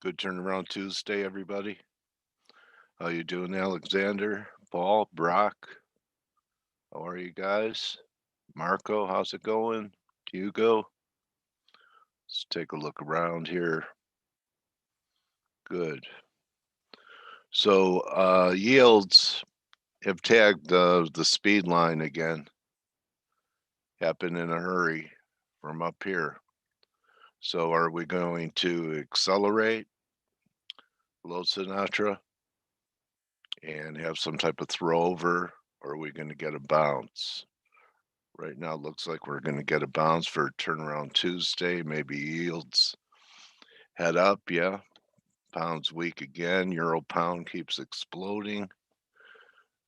Good turnaround Tuesday, everybody. How you doing, Alexander, Paul, Brock? How are you guys? Marco, how's it going? Hugo? Let's take a look around here. Good. So yields have tagged the speed line again. Happened in a hurry from up here. So are we going to accelerate below Sinatra and have some type of throwover, or are we going to get a bounce? Right now, it looks like we're going to get a bounce for turnaround Tuesday. Maybe yields head up. Yeah. Pound's weak again. Euro pound keeps exploding.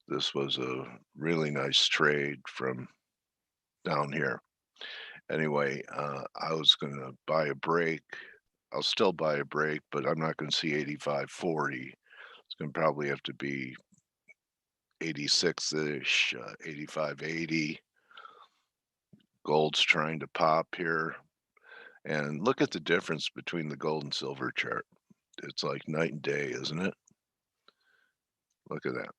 This was a really nice trade from down here. Anyway, I was going to buy a break. I'll still buy a break, but I'm not going to see 85.40. It's going to probably have to be 86-ish, 85.80. Gold's trying to pop here. And look at the difference between the gold and silver chart. It's like night and day, isn't it? Look at that.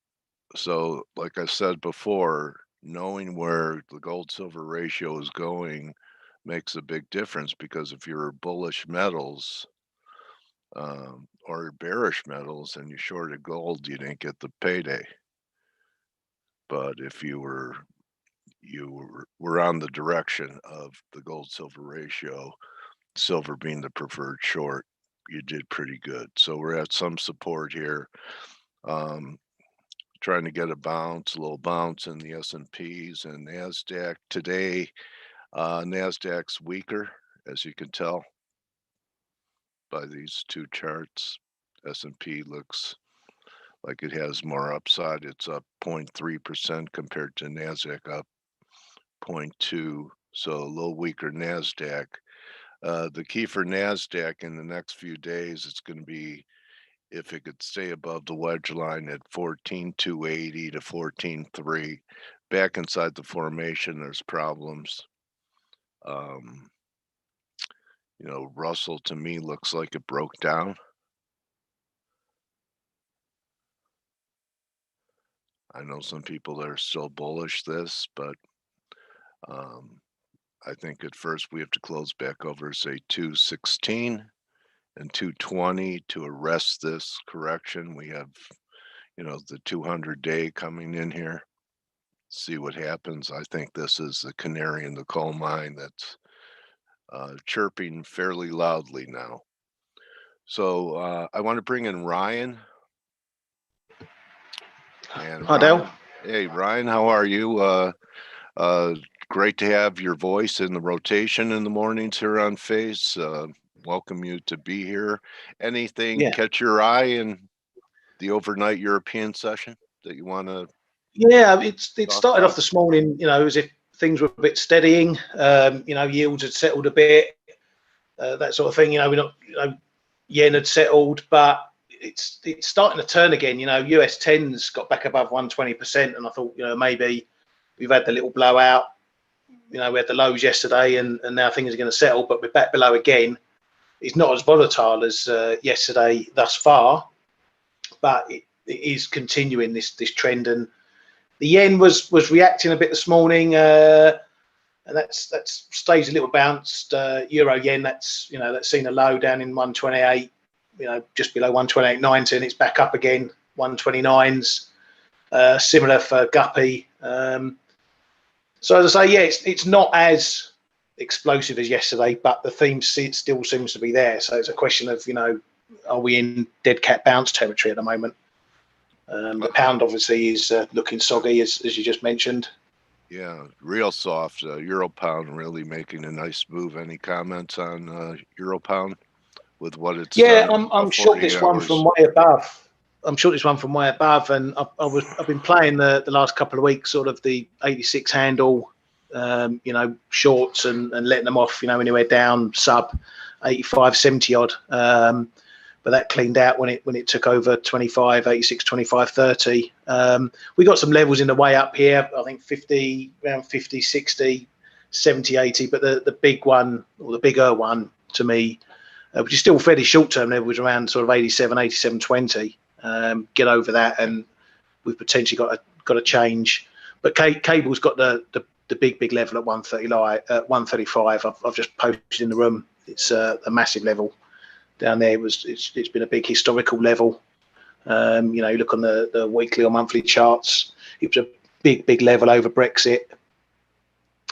So, like I said before, knowing where the gold silver ratio is going makes a big difference, because if you're bullish metals or bearish metals and you shorted gold, you didn't get the payday. But if you were on the direction of the gold silver ratio, silver being the preferred short, you did pretty good. So we're at some support here. Trying to get a little bounce in the S&Ps and NASDAQ. Today, NASDAQ's weaker, as you can tell by these two charts. S&P looks like it has more upside. It's up 0.3% compared to NASDAQ up 0.2%. So a little weaker NASDAQ. The key for NASDAQ in the next few days, it's going to be if it could stay above the wedge line at 14,280 to 14,300. Back inside the formation, there's problems. Russell to me looks like it broke down. I know some people that are still bullish this, but I think at first we have to close back over, say, 216 and 220 to arrest this correction. We have, the 200-day coming in here. See what happens. I think this is the canary in the coal mine that's chirping fairly loudly now. So I want to bring in Ryan. And Hi, Dale. Hey, Ryan, how are you? Great to have your voice in the rotation in the mornings here on Face. Welcome you to be here. Anything catch your eye in the overnight European session that you want to? Yeah, it started off this morning, as if things were a bit steadying. Yields had settled a bit, that sort of thing. We're not, yen had settled, but it's starting to turn again. US 10s got back above 120%, and I thought, maybe we've had the little blowout. We had the lows yesterday, and now things are going to settle, but we're back below again. It's not as volatile as yesterday thus far, but it is continuing this trend. And the yen was reacting a bit this morning, and that's stays a little bounced. Euro yen, that's seen a low down in 128, just below 128.90, and it's back up again 129s. Similar for Guppy. So as I say, yeah, it's not as explosive as yesterday, but the theme still seems to be there. So it's a question of, are we in dead cat bounce territory at the moment? The pound obviously is looking soggy, as you just mentioned. Yeah, real soft. Euro pound really making a nice move. Any comments on Euro pound with what it's done? I'm short this one from way above. I'm short this one from way above, and I've been playing the last couple of weeks sort of the 86 handle, shorts and letting them off, anywhere down sub 85, 70 odd. But that cleaned out when it took over 25, 86, 25, 30. We got some levels in the way up here. I think 50, around 50, 60, 70, 80. But the big one, or the bigger one to me, which is still fairly short term levels around sort of 87, 87.20. Get over that, and we've potentially got a change. But cable's got the big level at 135. I've just posted in the room. It's a massive level down there. It's been a big historical level. You look on the weekly or monthly charts. It was a big level over Brexit.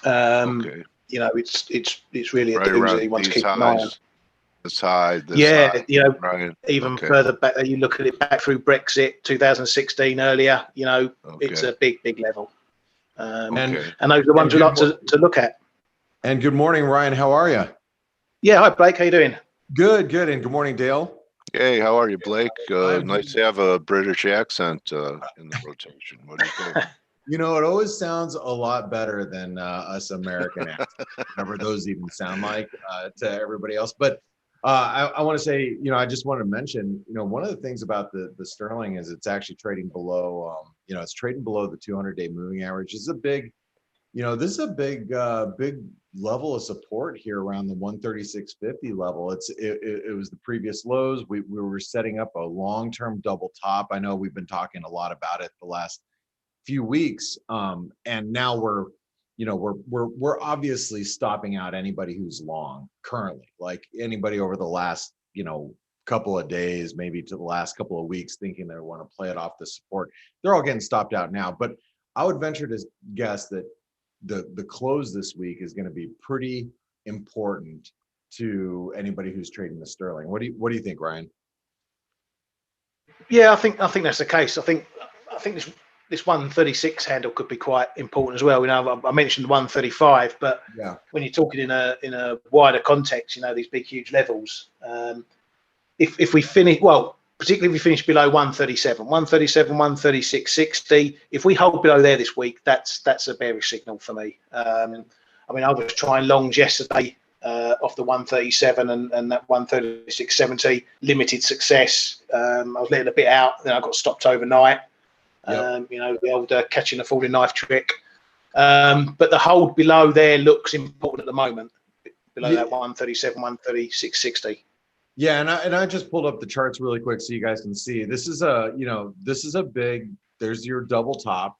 Okay. It's really Right a around doozy. You want to these keep an eye on. highs. This high, this Yeah, high. Right. even Okay. further back, you look at it back through Brexit, 2016 earlier. It's Okay. a big level. Okay. And those are the ones we like to look at. And good morning, Ryan. How are you? Yeah, hi Blake, how you doing? Good. And good morning, Dale. Hey, how are you, Blake? I'm Nice to have a British accent in the rotation. What do you think? You know, it always sounds a lot better than us American accents, whatever those even sound like to everybody else. But I want to say, I just wanted to mention, one of the things about the sterling is it's actually trading below, it's trading below the 200-day moving average. This is a big, this is a big level of support here around the 136.50 level. It was the previous lows. We were setting up a long-term double top. I know we've been talking a lot about it the last few weeks, and now we're obviously stopping out anybody who's long currently, like anybody over the last couple of days, maybe to the last couple of weeks, thinking they want to play it off the support. They're all getting stopped out now. But I would venture to guess that the close this week is going to be pretty important to anybody who's trading the sterling. What do you think, Ryan? Yeah, I think that's the case. I think this 136 handle could be quite important as well. I mentioned 135, but yeah, when you're talking in a wider context, these big huge levels. If we finish, well, particularly if we finish below 137, 136.60, if we hold below there this week, that's a bearish signal for me. I was trying longs yesterday off the 137 and that 136.70, limited success. I was letting a bit out, then I got stopped overnight. Yep. The old catching a falling knife trick. But the hold below there looks important at the moment, below that 137, 136.60. Yeah, and I just pulled up the charts really quick so you guys can see. This is a big. There's your double top.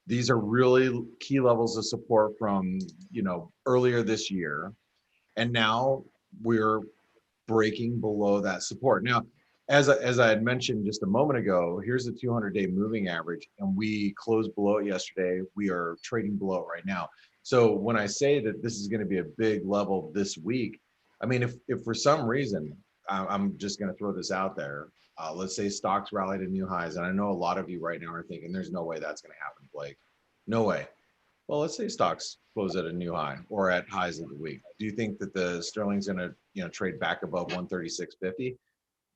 These are really key levels of support from earlier this year, and now we're breaking below that support. Now, as I had mentioned just a moment ago, here's the 200-day moving average, and we closed below it yesterday. We are trading below it right now. So when I say that this is going to be a big level this week, I mean, if for some reason, I'm just going to throw this out there, let's say stocks rally to new highs, and I know a lot of you right now are thinking, there's no way that's going to happen, Blake. No way. Well, let's say stocks close at a new high or at highs of the week. Do you think that the sterling's going to trade back above 136.50?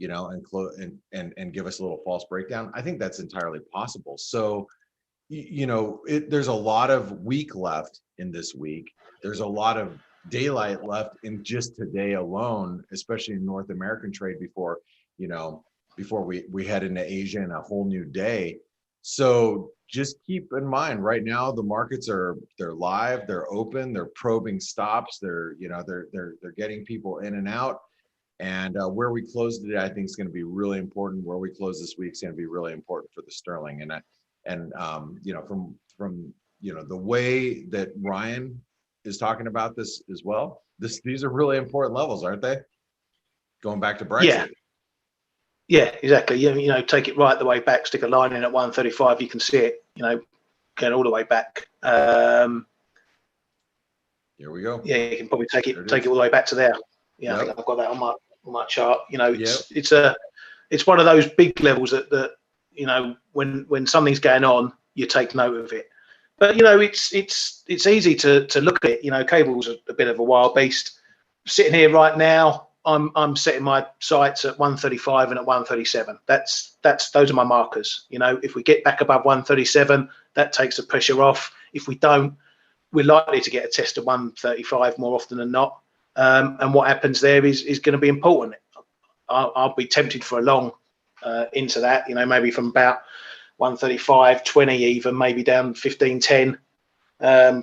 And give us a little false breakdown? I think that's entirely possible. So, there's a lot of week left in this week. There's a lot of daylight left in just today alone, especially in North American trade before we head into Asia in a whole new day. So just keep in mind, right now the markets they're live, they're open, they're probing stops, they're getting people in and out. And where we close today, I think is going to be really important. Where we close this week is going to be really important for the sterling. And from the way that Ryan is talking about this as well, these are really important levels, aren't they? Going back to Brexit. Yeah, exactly. Take it right the way back, stick a line in at 135, you can see it, going all the way back. Here we go. Yeah, you can probably take it all the way back to there. Yeah, yep. I think I've got that on my chart. It's one of those big levels that when something's going on, you take note of it. But it's easy to look at it. Cable's a bit of a wild beast. Sitting here right now, I'm setting my sights at 135 and at 137. Those are my markers. If we get back above 137, that takes the pressure off. If we don't, we're likely to get a test of 135 more often than not. And what happens there is going to be important. I'll be tempted for a long into that, maybe from about 135.20 even, maybe down 15.10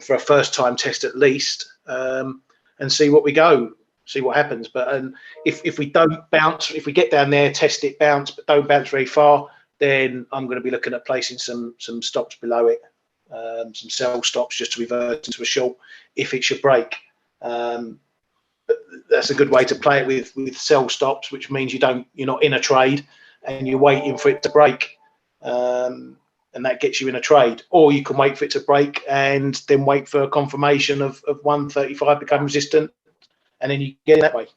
for a first time test at least, and see what we go. see what happens. But if we don't bounce, if we get down there, test it, bounce, but don't bounce very far, then I'm going to be looking at placing some stops below it, some sell stops just to revert into a short if it should break. But that's a good way to play it with sell stops, which means you're not in a trade and you're waiting for it to break. And that gets you in a trade, or you can wait for it to break and then wait for a confirmation of 135 become resistant, and then you get it that way.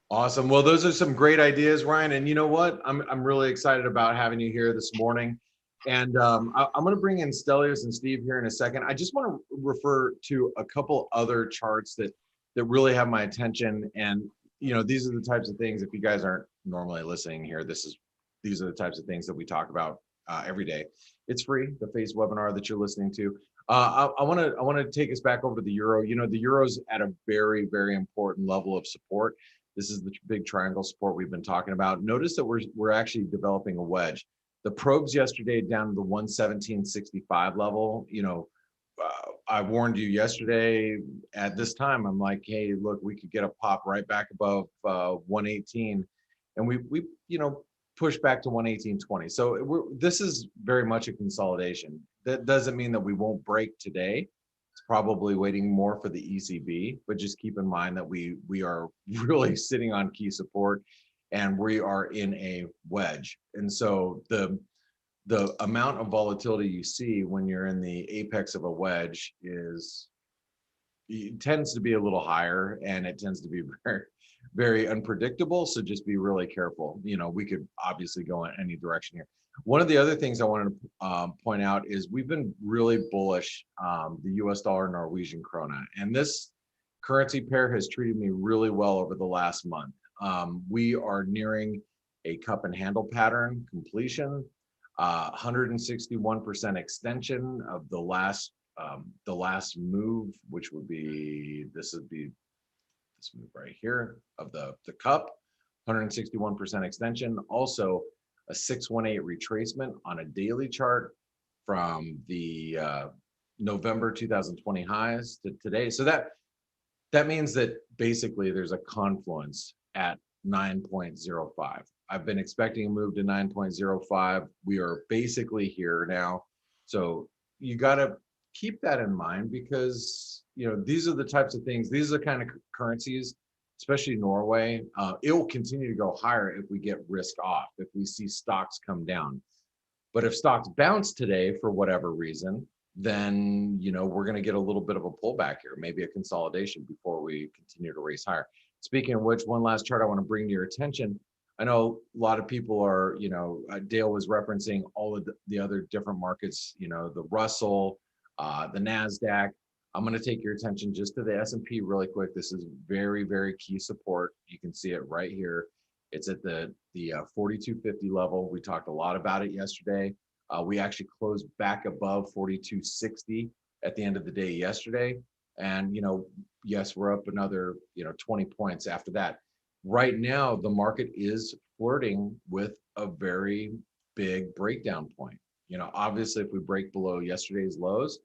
Awesome. Well, those are some great ideas, Ryan. And you know what? I'm really excited about having you here this morning. And I'm going to bring in Stelios and Steve here in a second. I just want to refer to a couple other charts that really have my attention. And these are the types of things. If you guys aren't normally listening here, these are the types of things that we talk about every day. It's free, the FACE webinar that you're listening to. I want to take us back over to the euro. The euro's at a very, very important level of support. This is the big triangle support we've been talking about. Notice that we're actually developing a wedge. The probes yesterday down to the 117.65 level. I warned you yesterday at this time. I'm like, hey, look, we could get a pop right back above 118, and we push back to 118.20. So this is very much a consolidation. That doesn't mean that we won't break today. It's probably waiting more for the ECB, but just keep in mind that we are really sitting on key support and we are in a wedge. And so the amount of volatility you see when you're in the apex of a wedge tends to be a little higher, and it tends to be very, very unpredictable. So just be really careful. We could obviously go in any direction here. One of the other things I wanted to point out is we've been really bullish the US dollar, Norwegian krona, and this currency pair has treated me really well over the last month. We are nearing a cup and handle pattern completion, 161% extension of the last move, which would be this move right here of the cup, 161% extension. Also a 618 retracement on a daily chart from the November 2020 highs to today. So that means that basically there's a confluence at 9.05. I've been expecting a move to 9.05. We are basically here now. So you got to keep that in mind, because these are the types of things, these are the kind of currencies, especially Norway. It will continue to go higher if we get risk off, if we see stocks come down. But if stocks bounce today for whatever reason, then we're going to get a little bit of a pullback here, maybe a consolidation before we continue to race higher. Speaking of which, one last chart I want to bring to your attention. I know a lot of people are, Dale was referencing all of the other different markets, the Russell, the NASDAQ. I'm going to take your attention just to the S&P really quick. This is very, very key support. You can see it right here. It's at the 4250 level. We talked a lot about it yesterday. We actually closed back above 4260 at the end of the day yesterday. And, yes, we're up another, 20 points after that. Right now, the market is flirting with a very big breakdown point. Obviously, if we break below yesterday's lows,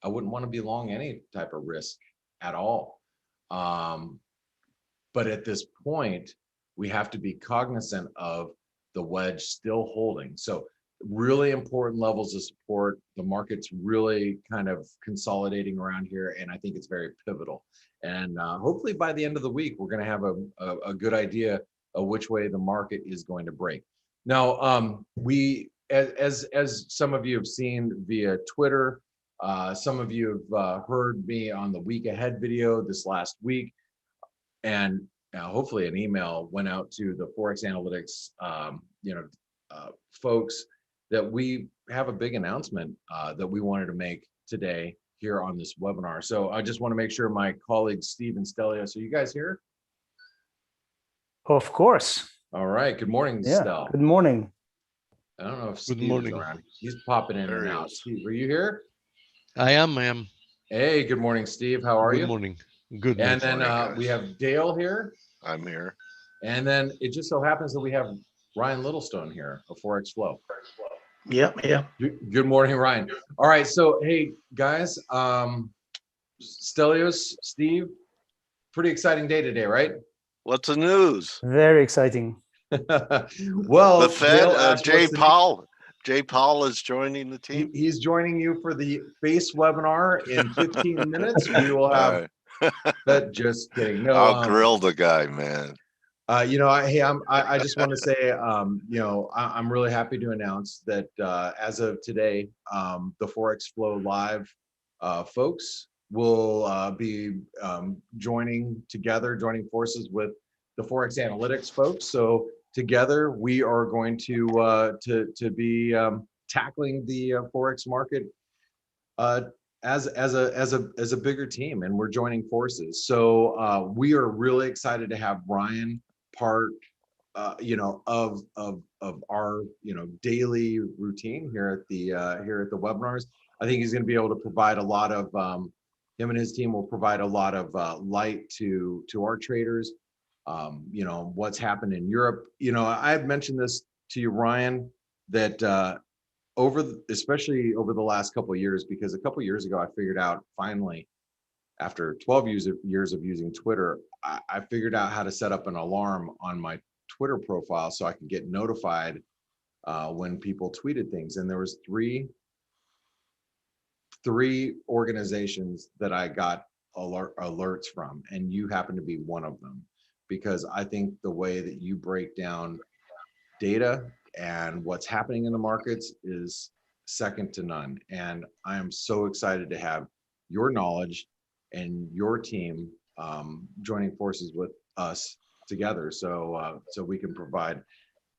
I wouldn't want to be long any type of risk at all. But at this point, we have to be cognizant of the wedge still holding. So really important levels of support. The market's really kind of consolidating around here, and I think it's very pivotal. And hopefully by the end of the week, we're going to have a good idea of which way the market is going to break. Now, as some of you have seen via Twitter, some of you have heard me on the week ahead video this last week, and hopefully an email went out to the Forex Analytics folks that we have a big announcement that we wanted to make today here on this webinar. So I just want to make sure my colleagues Steve and Stelios, are you guys here? Of course. All right. Good morning, Yeah. Stel. Good morning. I don't know if Steve Good morning. is around. He's popping in There and he out. is. Steve, are you here? I am. Hey, good morning, Steve. How are Good you? morning. Good. And morning. then morning, we guys. have Dale here. I'm here. And then it just so happens that we have Ryan Littlestone here of Forex Flow. Yeah. Good morning, Ryan. All right, so hey guys, Stelios, Steve, pretty exciting day today, right? What's the news? Very exciting. Well, The Fed, Dale asked Jay what's the- Powell. Jay Powell is joining the team. He's joining you for the base webinar in 15 minutes. We will All have right. that. Just kidding. No, I'll grill the guy, man. I just want to say, I'm really happy to announce that as of today, the Forex Flow Live folks will be joining forces with the Forex Analytics folks. So together, we are going to be tackling the Forex market as a bigger team, and we're joining forces. So we are really excited to have Ryan part of our daily routine here at the webinars. I think he's going to be able to provide a lot of him and his team will provide a lot of light to our traders. What's happened in Europe. I had mentioned this to you, Ryan, that especially over the last couple of years, because a couple of years ago I figured out finally, after 12 years of using Twitter, I figured out how to set up an alarm on my Twitter profile so I could get notified when people tweeted things. And there was three organizations that I got alerts from, and you happen to be one of them, because I think the way that you break down data and what's happening in the markets is second to none. And I am so excited to have your knowledge and your team joining forces with us together, so we can provide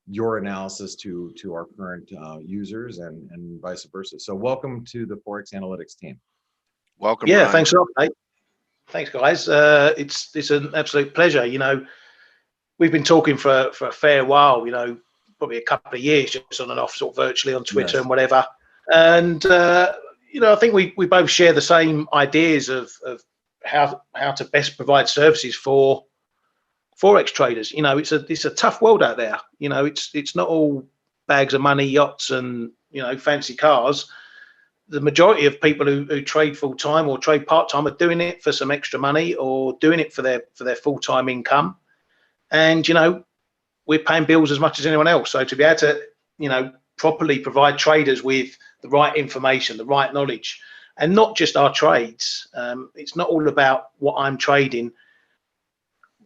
your analysis to our current users and vice versa. So welcome to the Forex Analytics team. Welcome. Yeah, Ryan. thanks a lot, mate. Thanks, guys. It's an absolute pleasure. We've been talking for a fair while. Probably a couple of years, just on and off, sort of virtually on Twitter Yes. and whatever. And I think we both share the same ideas of how to best provide services for Forex traders. It's a tough world out there. It's not all bags of money, yachts, and fancy cars. The majority of people who trade full time or trade part time are doing it for some extra money or doing it for their full time income. And we're paying bills as much as anyone else. So to be able to properly provide traders with the right information, the right knowledge, and not just our trades. It's not all about what I'm trading.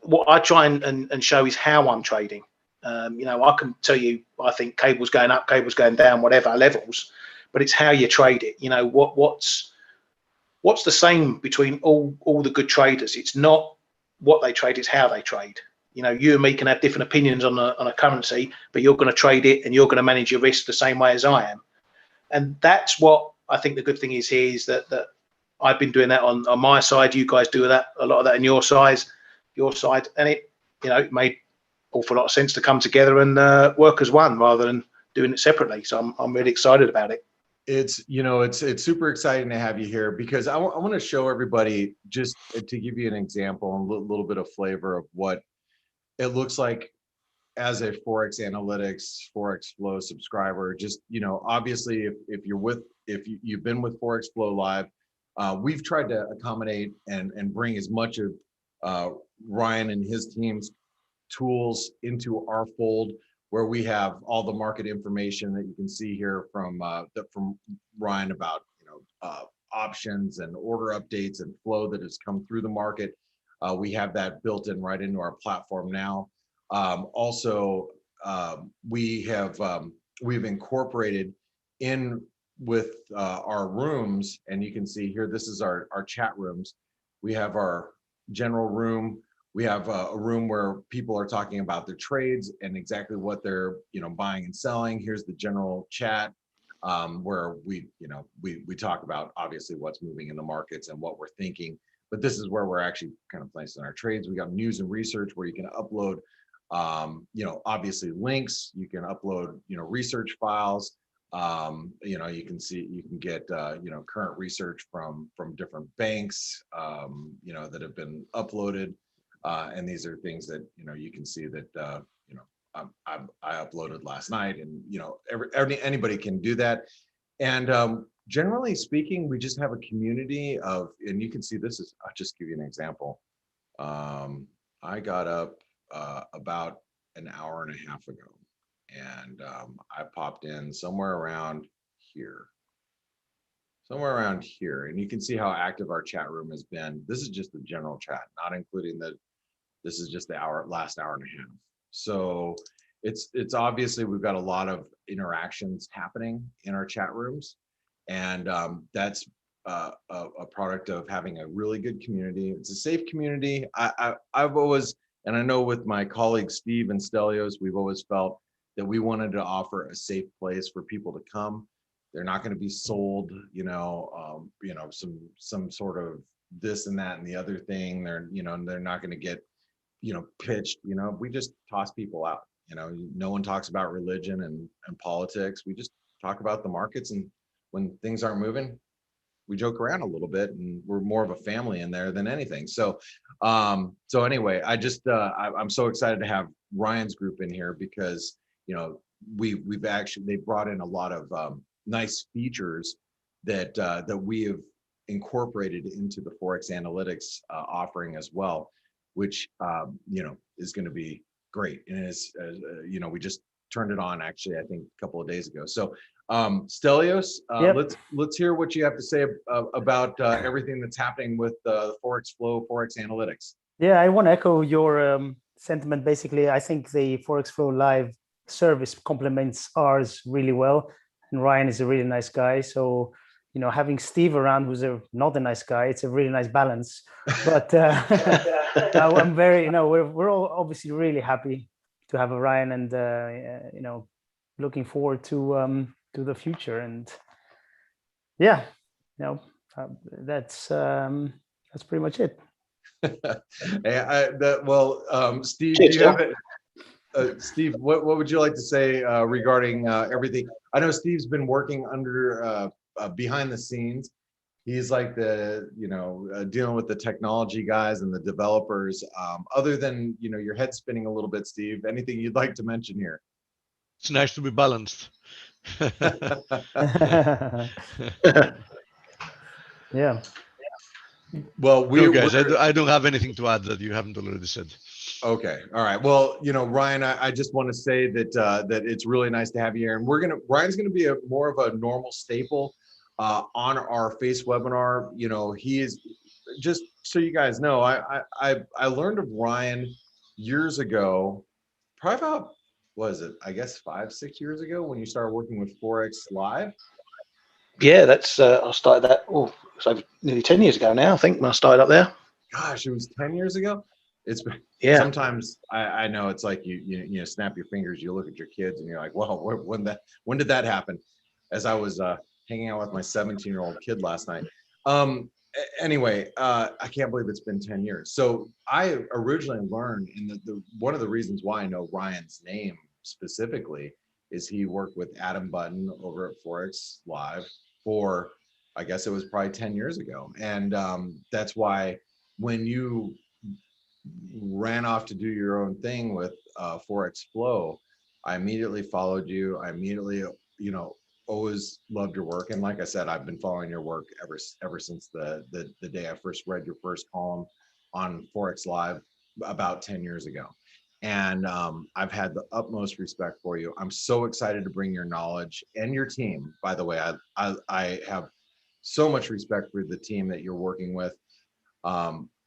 What I try and show is how I'm trading. I can tell you, I think cable's going up, cable's going down, whatever levels, but it's how you trade it. What's the same between all the good traders? It's not what they trade, it's how they trade. You and me can have different opinions on a currency, but you're going to trade it and you're going to manage your risk the same way as I am. And that's what I think the good thing is here, is that I've been doing that on my side. You guys do that, a lot of that on your side, and it made awful lot of sense to come together and work as one rather than doing it separately. So I'm really excited about it. It's super exciting to have you here, because I want to show everybody, just to give you an example and a little bit of flavor of what it looks like as a Forex Analytics, Forex Flow subscriber. Just, obviously if you've been with Forex Flow Live, we've tried to accommodate and bring as much of Ryan and his team's tools into our fold, where we have all the market information that you can see here from Ryan about options and order updates and flow that has come through the market. We have that built in right into our platform now. Also, we've incorporated in with our rooms, and you can see here, this is our chat rooms. We have our general room. We have a room where people are talking about their trades and exactly what they're buying and selling. Here's the general chat, where we talk about obviously what's moving in the markets and what we're thinking. But this is where we're actually kind of placing our trades. We got news and research, where you can upload, obviously links. You can upload, research files. You can get, current research from different banks, that have been uploaded. And these are things that, you can see that, I uploaded last night, and, anybody can do that. And generally speaking, we just have a community of, and you can see this is, I'll just give you an example. I got up about an hour and a half ago, and I popped in somewhere around here, and you can see how active our chat room has been. This is just the general chat, not including this is just the last hour and a half. So it's obviously we've got a lot of interactions happening in our chat rooms, and that's a product of having a really good community. It's a safe community. I've always, and I know with my colleague Steve and Stelios, we've always felt that we wanted to offer a safe place for people to come. They're not going to be sold, some sort of this and that and the other thing. They're not going to get, pitched. We just toss people out. No one talks about religion and politics. We just talk about the markets, and when things aren't moving, we joke around a little bit, and we're more of a family in there than anything. So anyway, I'm so excited to have Ryan's group in here because they brought in a lot of nice features that we have incorporated into the Forex Analytics offering as well, which is going to be great. And we just turned it on actually, I think a couple of days ago. So Stelios, Yep. let's hear what you have to say about everything that's happening with Forex Flow, Forex Analytics. Yeah, I want to echo your sentiment. Basically, I think the Forex Flow Live service complements ours really well. And Ryan is a really nice guy. So, having Steve around, who's not a nice guy, it's a really nice balance. But I'm very, we're all obviously really happy to have Ryan, and looking forward to the future. And yeah, that's pretty much it. Steve, Cheers, do you have it? Steve, what would you like to say regarding everything? I know Steve's been working under behind the scenes. He's like dealing with the technology guys and the developers. Other than your head spinning a little bit, Steve, anything you'd like to mention here? It's nice to be balanced. Yeah. Well, No, guys, I don't have anything to add that you haven't already said. Okay. All right. Well, Ryan, I just want to say that it's really nice to have you here, and Ryan's going to be more of a normal staple on our face webinar. He is, just so you guys know, I learned of Ryan years ago, probably about, I guess 5-6 years ago, when you started working with Forex Live. Yeah, that's I started that. Oh, it's over nearly 10 years ago now, I think, when I started up there. Gosh, it was 10 years ago. It's Yeah. Sometimes I know it's like you snap your fingers, you look at your kids, and you're like, well, when did that happen? As I was hanging out with my 17-year-old kid last night. Anyway, I can't believe it's been 10 years. So I originally learned, and one of the reasons why I know Ryan's name specifically is he worked with Adam Button over at Forex Live for, I guess it was probably 10 years ago. And that's why when you ran off to do your own thing with Forex Flow, I immediately followed you. I immediately, always loved your work. And like I said, I've been following your work ever since the day I first read your first column on Forex Live about 10 years ago. And I've had the utmost respect for you. I'm so excited to bring your knowledge and your team. By the way, I have so much respect for the team that you're working with.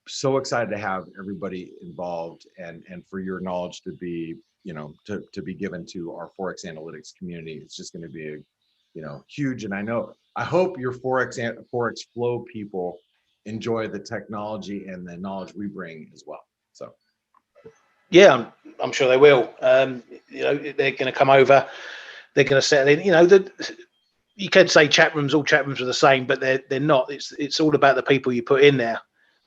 So excited to have everybody involved and for your knowledge to be, to be given to our Forex Analytics community. It's just going to be huge. And I hope your Forex Flow people enjoy the technology and the knowledge we bring as well. So. Yeah, I'm sure they will. They're going to come over. They're going to settle in. You can say all chat rooms are the same, but they're not. It's all about the people you put in there.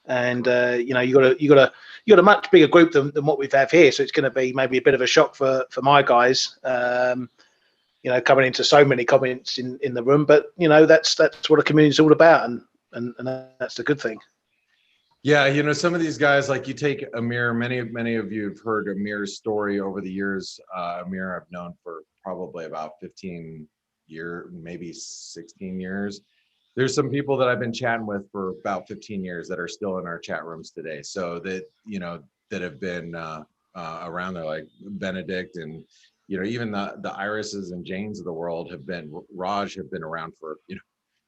And you got a much bigger group than what we have here, so it's going to be maybe a bit of a shock for my guys, coming into so many comments in the room. But that's what a community is all about, and that's the good thing. Yeah, some of these guys, like you take Amir. Many of you have heard Amir's story over the years. Amir I've known for probably about 15 years, maybe 16 years. there's some people that I've been chatting with for about 15 years that are still in our chat rooms today. So that, that have been around there, like Benedict and, even the Irises and Janes of the world Raj have been around for,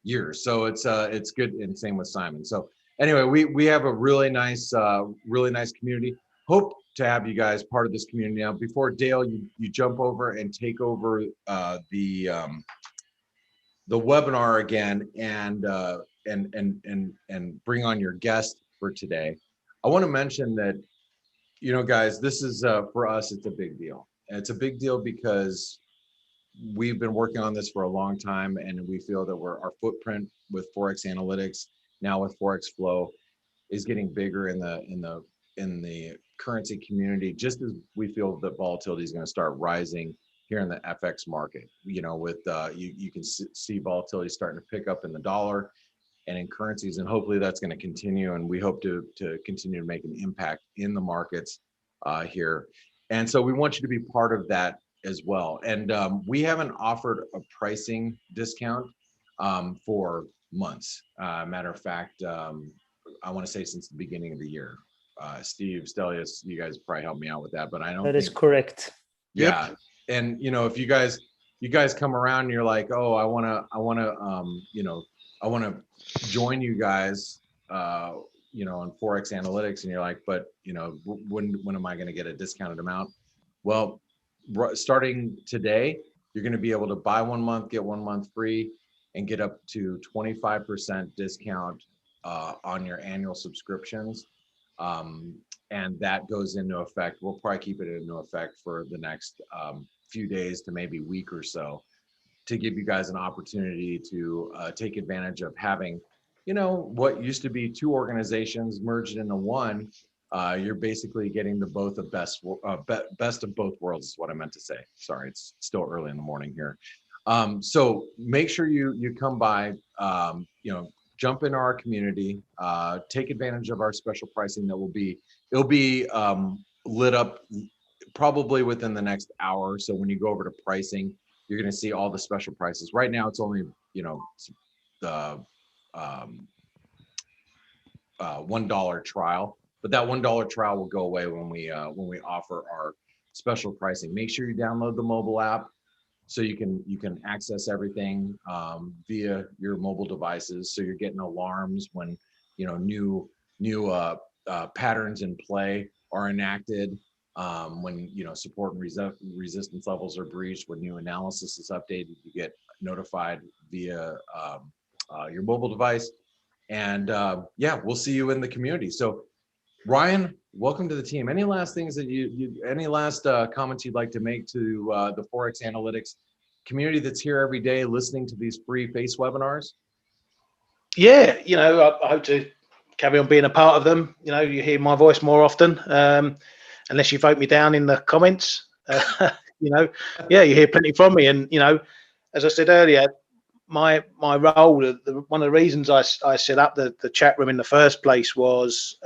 years. So it's good. And same with Simon. So anyway, we have a really nice community. Hope to have you guys part of this community. Now, before Dale, you jump over and take over the webinar again and bring on your guest for today. I want to mention that, guys, this is for us, it's a big deal. And it's a big deal because we've been working on this for a long time, and we feel that our footprint with Forex Analytics, now with Forex Flow, is getting bigger in the currency community, just as we feel that volatility is going to start rising here in the FX market. With you can see volatility starting to pick up in the dollar and in currencies, and hopefully that's going to continue. And we hope to continue to make an impact in the markets here. And so we want you to be part of that as well. And we haven't offered a pricing discount for months. Matter of fact, I want to say since the beginning of the year. Steve, Stelios, you guys probably help me out with that, but I don't. That is correct. Yeah. And if you guys come around and you're like, oh, I want to join you guys, on Forex Analytics, and you're like, but when am I going to get a discounted amount? Well, starting today, you're going to be able to buy 1 month, get 1 month free, and get up to 25% discount on your annual subscriptions. And that goes into effect. We'll probably keep it into effect for the next few days to maybe week or so, to give you guys an opportunity to take advantage of having, what used to be 2 organizations merged into one. You're basically getting the best of both worlds is what I meant to say. Sorry, it's still early in the morning here. So make sure you come by, jump into our community, take advantage of our special pricing that it'll be lit up probably within the next hour or so. When you go over to pricing, you're going to see all the special prices. Right now, it's only, the $1 trial, but that $1 trial will go away when we offer our special pricing. Make sure you download the mobile app so you can access everything via your mobile devices. So you're getting alarms when new patterns in play are enacted, when support and resistance levels are breached, when new analysis is updated, you get notified via your mobile device. And we'll see you in the community. So Ryan, welcome to the team. Any last things that any last comments you'd like to make to the Forex Analytics community that's here every day listening to these free face webinars? Yeah, I hope to carry on being a part of them. You hear my voice more often, unless you vote me down in the comments. You hear plenty from me. And as I said earlier, my role, one of the reasons I set up the chat room in the first place was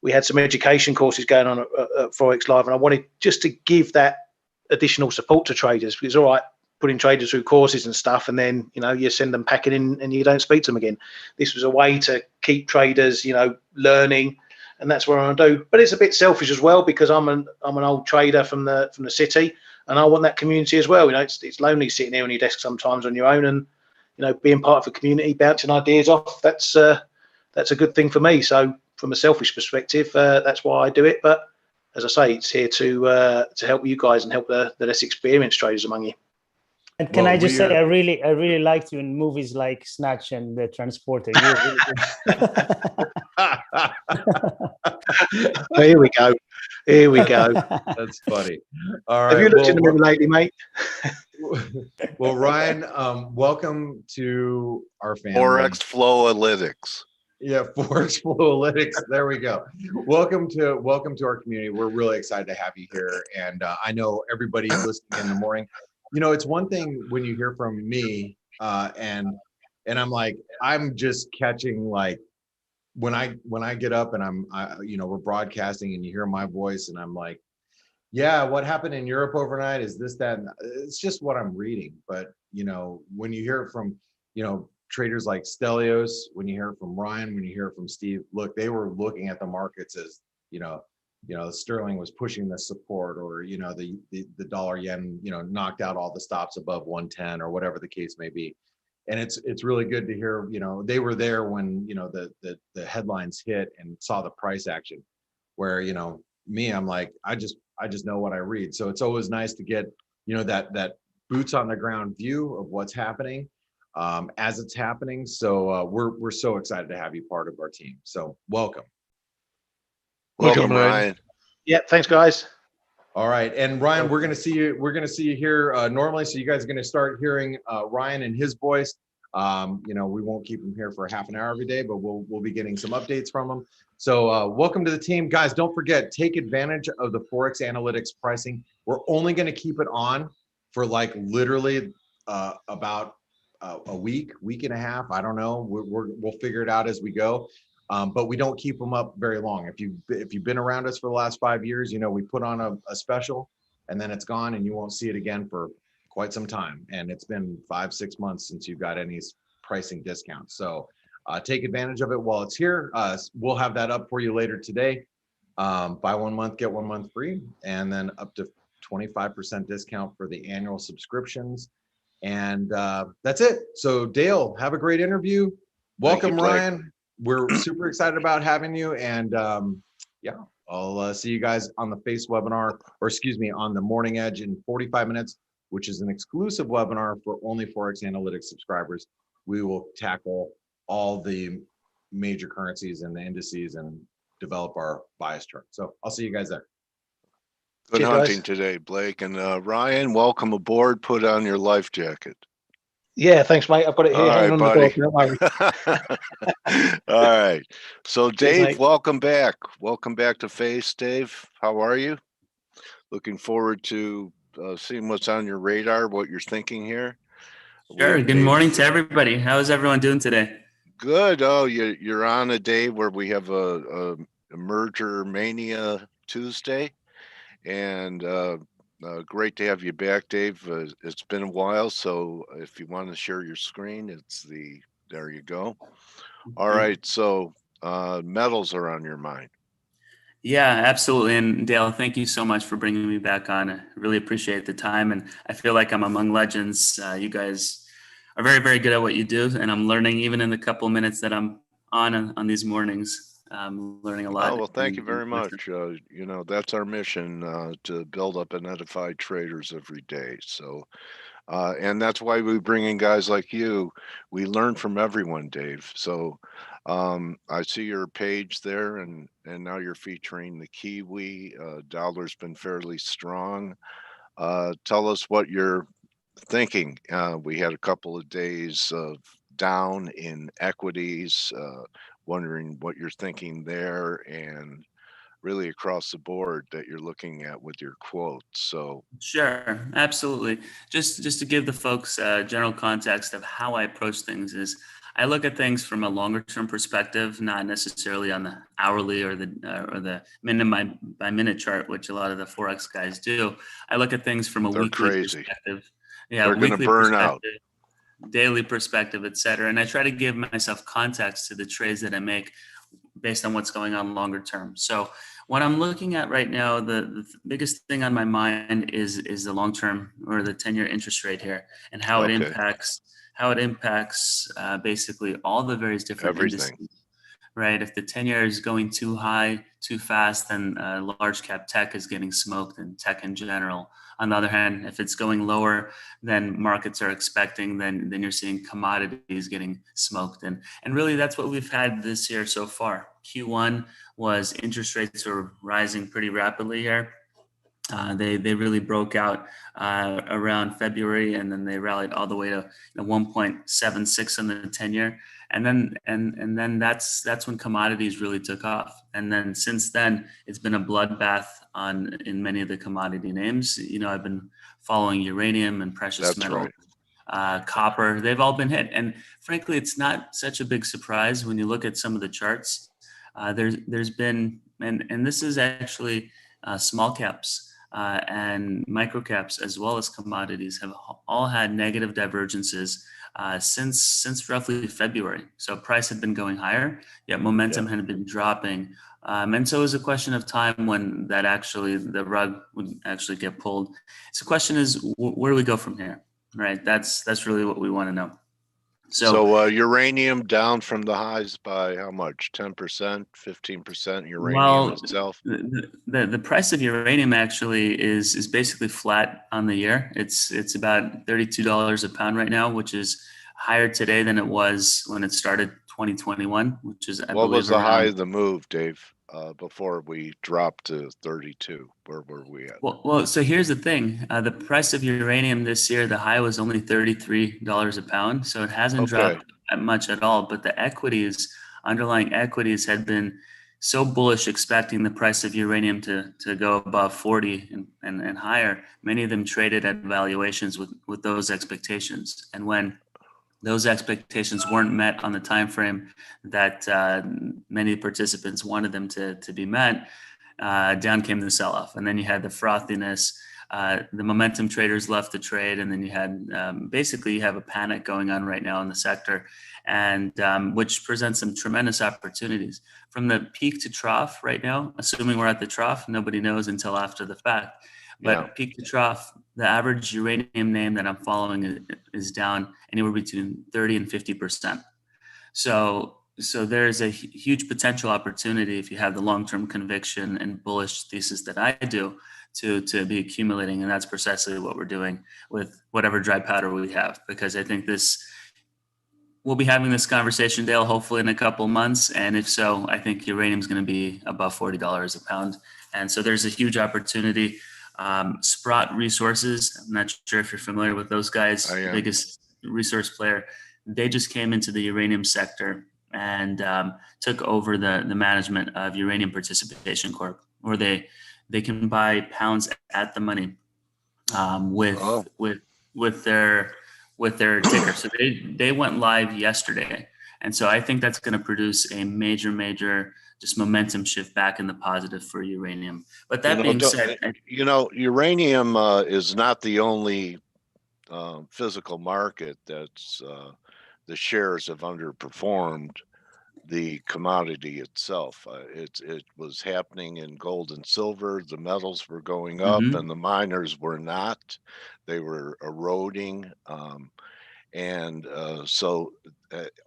we had some education courses going on at Forex Live, and I wanted just to give that additional support to traders. Because it's all right putting traders through courses and stuff, and then you send them packing in and you don't speak to them again. This was a way to keep traders learning, and that's what I want to do. But it's a bit selfish as well, because I'm an old trader from the city, and I want that community as well. It's lonely sitting here on your desk sometimes on your own, and being part of a community, bouncing ideas off, that's a good thing for me. So from a selfish perspective, that's why I do it. But as I say, it's here to help you guys and help the less experienced traders among you. And can I just say, I really liked you in movies like Snatch and The Transporter. Here we go. Here we go. That's funny. All right. Have you looked in the movie lately, mate? Well, Ryan, welcome to our family. Forex Flow Analytics. Yeah, Forex Flow Analytics. There we go. Welcome to our community. We're really excited to have you here, and I know everybody listening in the morning. It's one thing when you hear from me, and I'm like, I'm just catching, like, when I get up and we're broadcasting and you hear my voice and I'm like, yeah, what happened in Europe overnight is this, that, and it's just what I'm reading. But when you hear it from traders like Stelios, when you hear it from Ryan, when you hear it from Steve, look, they were looking at the markets as, sterling was pushing the support, or, the dollar yen, knocked out all the stops above 110 or whatever the case may be. And it's really good to hear, they were there when, the headlines hit and saw the price action, where, me, I'm like, I just know what I read. So it's always nice to get, that boots on the ground view of what's happening as it's happening. So we're so excited to have you part of our team. So welcome. Welcome, Ryan. Ryan. Yeah, thanks, guys. All right, and Ryan, we're gonna see you here normally. So you guys are gonna start hearing Ryan and his voice. We won't keep him here for half an hour every day, but we'll be getting some updates from him. So welcome to the team, guys. Don't forget, take advantage of the Forex Analytics pricing. We're only gonna keep it on for like literally about a week and a half. I don't know. We'll figure it out as we go. But we don't keep them up very long. If you've been around us for the last 5 years, we put on a special and then it's gone and you won't see it again for quite some time. And it's been 5-6 months since you've got any pricing discounts. So take advantage of it while it's here. We'll have that up for you later today. Buy 1 month, get 1 month free, and then up to 25% discount for the annual subscriptions. And that's it. So Dale, have a great interview. Welcome, Blake. Ryan. We're super excited about having you. And I'll see you guys on the FACE webinar, or excuse me, on the Morning Edge in 45 minutes, which is an exclusive webinar for only Forex Analytics subscribers. We will tackle all the major currencies and the indices and develop our bias chart. So I'll see you guys there. Good Cheers, hunting guys. today, Blake. And Ryan, welcome aboard. Put on your life jacket. Yeah, thanks, mate. I've got it here All hanging on right, the door. Don't worry. All right. So Dave, mate. welcome back. Welcome back to FACE, Dave. How are you? Looking forward to seeing what's on your radar, what you're thinking here. Sure. Good morning to everybody. How is everyone doing today? Good. Oh, you're on a day where we have a merger mania Tuesday, and great to have you back, Dave. It's been a while, so if you want to share your screen, there you go. All right, so metals are on your mind. Yeah, absolutely. And Dale, thank you so much for bringing me back on. I really appreciate the time, and I feel like I'm among legends. You guys are very, very good at what you do, and I'm learning even in the couple of minutes that I'm on these mornings. I'm learning a lot. Oh, well, thank you very much. That's our mission, to build up and edify traders every day. So, and that's why we bring in guys like you. We learn from everyone, Dave. So I see your page there, and now you're featuring the Kiwi. Dollar's been fairly strong. Tell us what you're thinking. We had a couple of days of down in equities, wondering what you're thinking there, and really across the board that you're looking at with your quotes. So Sure, absolutely. Just to give the folks general context of how I approach things is I look at things from a longer term perspective, not necessarily on the hourly or the minute by minute chart, which a lot of the Forex guys do. I look at things from a They're weekly crazy. perspective. Yeah, They're gonna weekly burn out. perspective, daily perspective, et cetera. And I try to give myself context to the trades that I make based on what's going on longer term. So what I'm looking at right now, the biggest thing on my mind is the long term, or the 10-year interest rate here, and how it impacts basically all the various different Everything. indices. Right. If the 10-year is going too high, too fast, then large cap tech is getting smoked, and tech in general. On the other hand, if it's going lower than markets are expecting, then you're seeing commodities getting smoked. And really, that's what we've had this year so far. Q1 was interest rates were rising pretty rapidly here. They really broke out around February, and then they rallied all the way to 1.76 on the 10-year. And then that's when commodities really took off. And then since then, it's been a bloodbath in many of the commodity names. I've been following uranium and precious metals, copper. They've all been hit. And frankly, it's not such a big surprise when you look at some of the charts. There's been, and this is actually small caps. and microcaps as well as commodities have all had negative divergences since roughly February. So price had been going higher, yet momentum had been dropping. And so it was a question of time when that actually the rug would actually get pulled. So the question is, where do we go from here? Right? That's really what we want to know. So uranium down from the highs by how much? 10%, 15% uranium itself? The price of uranium actually is basically flat on the year. It's about $32 a pound right now, which is higher today than it was when it started 2021, which is What was the high of the move, Dave? Before we dropped to 32, where were we at? Well, so here's the thing. The price of uranium this year, the high was only $33 a pound. So it hasn't dropped that much at all. But the underlying equities had been so bullish, expecting the price of uranium to go above 40 and higher. Many of them traded at valuations with those expectations. And when those expectations weren't met on the time frame that many participants wanted them to be met, down came the sell-off. And then you had the frothiness, the momentum traders left the trade, and then you had basically you have a panic going on right now in the sector, and which presents some tremendous opportunities. From the peak to trough right now, assuming we're at the trough, nobody knows until after the fact. But peak to trough, the average uranium name that I'm following is down anywhere between 30 and 50%. So there's a huge potential opportunity if you have the long-term conviction and bullish thesis that I do to be accumulating. And that's precisely what we're doing with whatever dry powder we have, because I think we'll be having this conversation, Dale, hopefully in a couple of months. And if so, I think uranium is going to be above $40 a pound. And so there's a huge opportunity. Sprott Resources, I'm not sure if you're familiar with those guys, the biggest resource player. They just came into the uranium sector and took over the management of Uranium Participation Corp, where they can buy pounds at the money with their ticker. So they went live yesterday, and so I think that's going to produce a major just momentum shift back in the positive for uranium. But that being said, uranium is not the only physical market that's the shares have underperformed the commodity itself. It was happening in gold and silver. The metals were going up, and the miners were not. They were eroding. So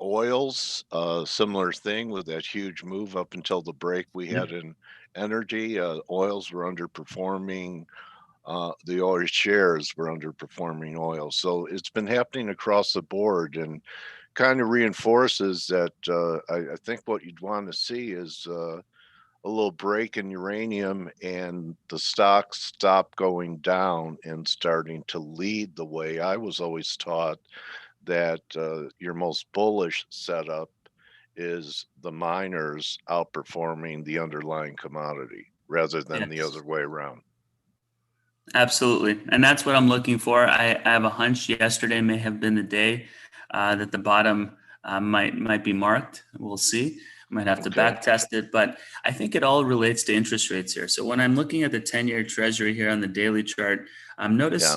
oils, similar thing with that huge move up until the break we had in energy. Oils were underperforming. The oil shares were underperforming oil. So it's been happening across the board, and kind of reinforces that I think what you'd want to see is a little break in uranium and the stocks stop going down and starting to lead the way. I was always taught that your most bullish setup is the miners outperforming the underlying commodity rather than the other way around. Absolutely. And that's what I'm looking for. I have a hunch yesterday may have been the day that the bottom might be marked. We'll see. Might have to back test it, but I think it all relates to interest rates here. So when I'm looking at the 10-year treasury here on the daily chart, notice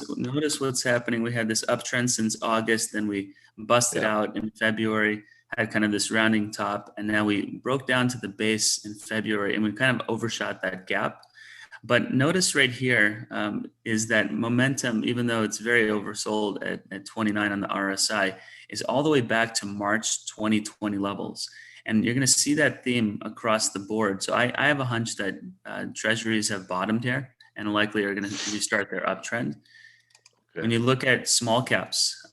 what's happening. We had this uptrend since August, then we busted out in February, had kind of this rounding top, and now we broke down to the base in February, and we kind of overshot that gap. But notice right here is that momentum, even though it's very oversold at 29 on the RSI, is all the way back to March 2020 levels. And you're going to see that theme across the board. So I have a hunch that treasuries have bottomed here and likely are going to restart their uptrend. When you look at small caps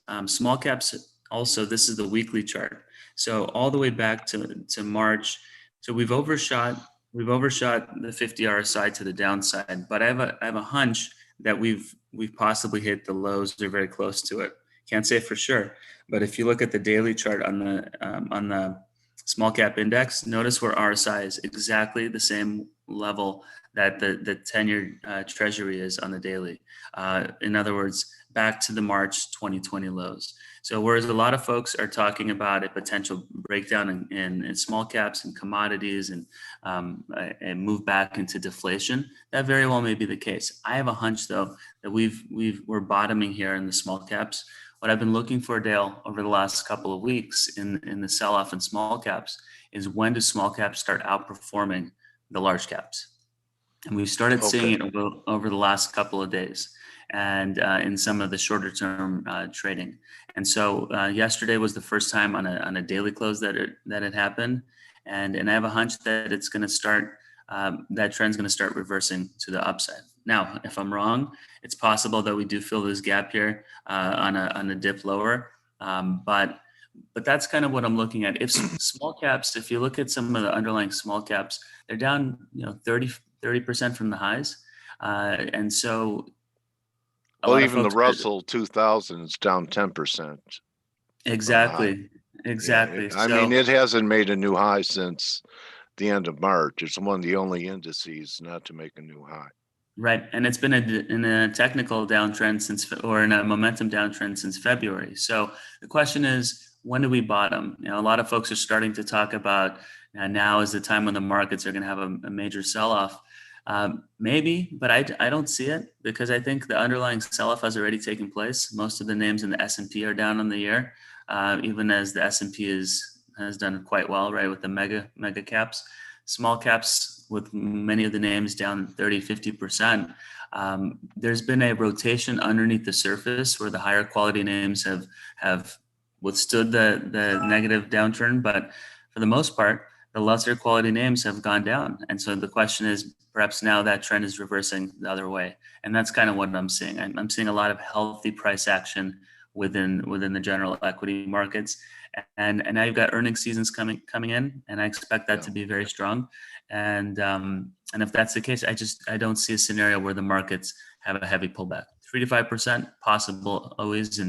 also, this is the weekly chart. So all the way back to March. So we've overshot the 50 RSI to the downside, but I have a hunch that we've possibly hit the lows or very close to it. Can't say for sure, but if you look at the daily chart on the small cap index, notice where RSI is exactly the same level that the 10-year treasury is on the daily. In other words, back to the March 2020 lows. So whereas a lot of folks are talking about a potential breakdown in small caps and commodities and move back into deflation, that very well may be the case. I have a hunch though that we're bottoming here in the small caps. What I've been looking for, Dale, over the last couple of weeks in the sell-off in small caps is when do small caps start outperforming the large caps? And we've started seeing it over the last couple of days and in some of the shorter term trading. And so yesterday was the first time on a daily close that it happened. And I have a hunch that it's going to start, that trend's going to start reversing to the upside. Now, if I'm wrong, it's possible that we do fill this gap here on a dip lower. But that's kind of what I'm looking at. If small caps, if you look at some of the underlying small caps, they're down, 30% from the highs. And so well, even the Russell 2000 is down 10%. Exactly. Yeah, I mean, it hasn't made a new high since the end of March. It's one of the only indices not to make a new high. Right. And it's been in a technical downtrend or in a momentum downtrend since February. So the question is, when do we bottom? A lot of folks are starting to talk about now is the time when the markets are going to have a major sell-off. Maybe, but I don't see it because I think the underlying sell-off has already taken place. Most of the names in the S&P are down on the year, even as the S&P has done quite well, right, with the mega caps. Small caps with many of the names down 30, 50%. There's been a rotation underneath the surface where the higher quality names have withstood the negative downturn, but for the most part, the lesser quality names have gone down. And so the question is, perhaps now that trend is reversing the other way. And that's kind of what I'm seeing. I'm seeing a lot of healthy price action within the general equity markets. And now you've got earnings seasons coming in, and I expect that to be very strong. And if that's the case, I don't see a scenario where the markets have a heavy pullback. 3 to 5% possible always,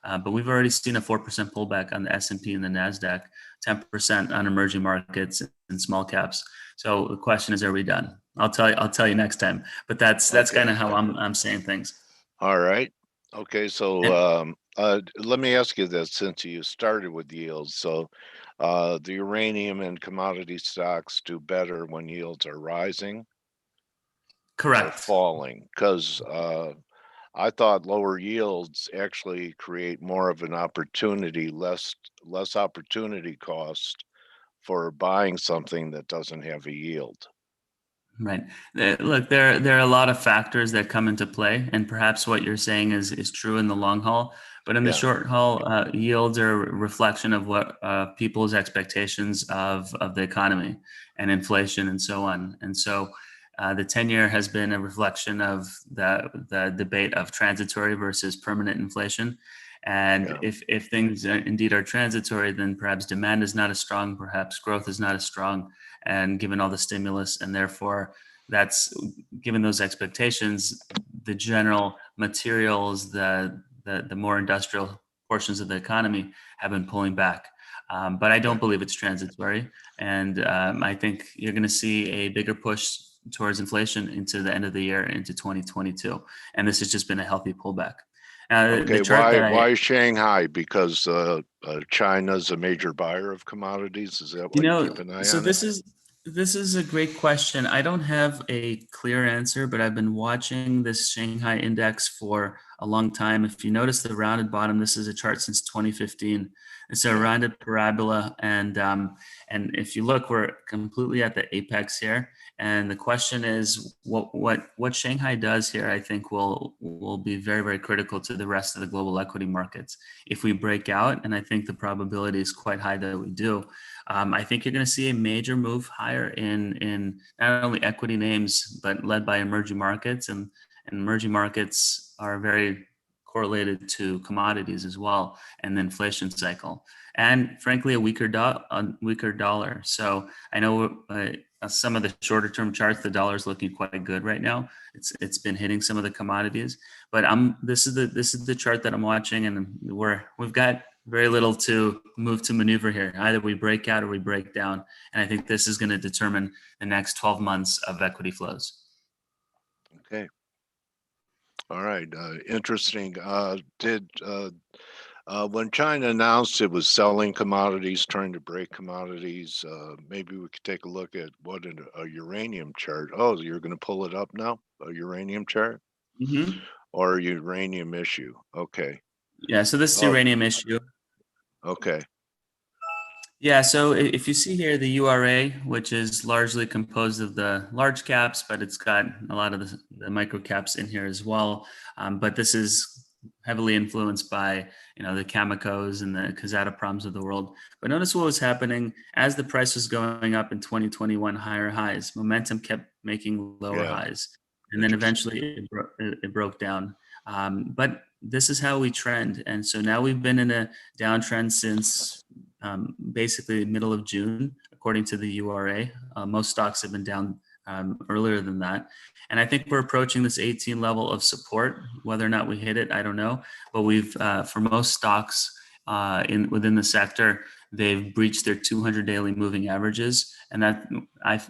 but we've already seen a 4% pullback on the S&P and the Nasdaq, 10% on emerging markets and small caps. So the question is, are we done? I'll tell you next time. But that's kind of how I'm saying things. All right. Okay. So let me ask you this, since you started with yields. So the uranium and commodity stocks do better when yields are rising. Correct. Or falling, because I thought lower yields actually create more of an opportunity, less opportunity cost for buying something that doesn't have a yield. Right. Look, there are a lot of factors that come into play, and perhaps what you're saying is true in the long haul. But in the short haul, yields are a reflection of what people's expectations of the economy and inflation and so on. And so the 10-year has been a reflection of the debate of transitory versus permanent inflation. And if things indeed are transitory, then perhaps demand is not as strong, perhaps growth is not as strong, and given all the stimulus, and therefore that's given those expectations, the general materials, the more industrial portions of the economy have been pulling back. But I don't believe it's transitory. And I think you're going to see a bigger push towards inflation into the end of the year, into 2022. And this has just been a healthy pullback. Okay, why Shanghai? Because China's a major buyer of commodities. Is that why you keep an eye on? So this is a great question. I don't have a clear answer, but I've been watching this Shanghai index for a long time. If you notice the rounded bottom, this is a chart since 2015. It's a rounded parabola, and if you look, we're completely at the apex here. And the question is, what Shanghai does here, I think, will be very, very critical to the rest of the global equity markets. If we break out, and I think the probability is quite high that we do, I think you're going to see a major move higher in not only equity names, but led by emerging markets, and emerging markets are very correlated to commodities as well, and the inflation cycle, and frankly, a weaker dollar. So I know some of the shorter term charts, the dollar is looking quite good right now. It's been hitting some of the commodities, but this is the chart that I'm watching, and we've got very little to move to maneuver here. Either we break out or we break down, and I think this is going to determine the next 12 months of equity flows. Okay. All right, interesting. When China announced it was selling commodities, trying to break commodities, maybe we could take a look at what a uranium chart. Oh, you're going to pull it up now? A uranium chart Mhm. or a uranium issue? Okay. Yeah, so this is Oh, uranium issue. okay. Yeah, so if you see here the URA, which is largely composed of the large caps, but it's got a lot of the micro caps in here as well. But this is heavily influenced by the Camecos and the Kazatoproms of the world. But notice what was happening as the price was going up in 2021, higher highs. Momentum kept making lower Yeah. highs, and then Interesting. eventually it broke down. But this is how we trend, and so now we've been in a downtrend since basically middle of June, according to the URA. Most stocks have been down earlier than that. And I think we're approaching this 18 level of support. Whether or not we hit it, I don't know. But we've, for most stocks within the sector, they've breached their 200 daily moving averages, and